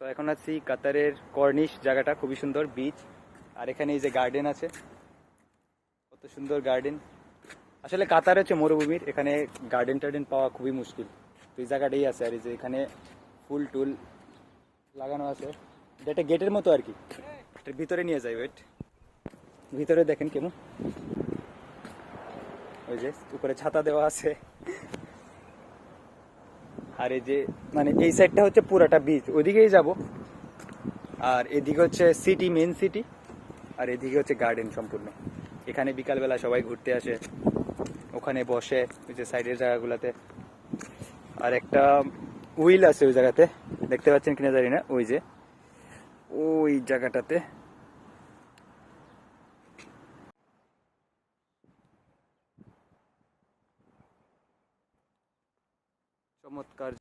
তো এখন আছি কাতারের কর্নিশ, জায়গাটা খুবই সুন্দর, বিচ। আর এখানে এই যে গার্ডেন আছে, কত সুন্দর গার্ডেন। আসলে কাতার হচ্ছে মরুভূমির, এখানে গার্ডেন টার্ডেন পাওয়া খুবই মুশকিল। তো এই জায়গাটাই আছে, আর এই যে এখানে ফুল টুল লাগানো আছে, এটা একটা গেটের মতো আর কি। এটার ভিতরে নিয়ে যাই, ওয়েট। ভিতরে দেখেন কেমন, ওই যে উপরে ছাতা দেওয়া আছে। আর এই যে মানে এই সাইডটা হচ্ছে পুরাটা বিচ, ওইদিকেই যাব। আর এদিকে হচ্ছে সিটি, মেন সিটি। আর এদিকে হচ্ছে গার্ডেন সম্পূর্ণ। এখানে বিকালবেলা সবাই ঘুরতে আসে, ওখানে বসে ওই যে সাইডের জায়গাগুলোতে। আর একটা উইল আছে ওই জায়গাতে, দেখতে পাচ্ছেন কিনা জানি না, ওই যে ওই জায়গাটাতে। চমৎকার।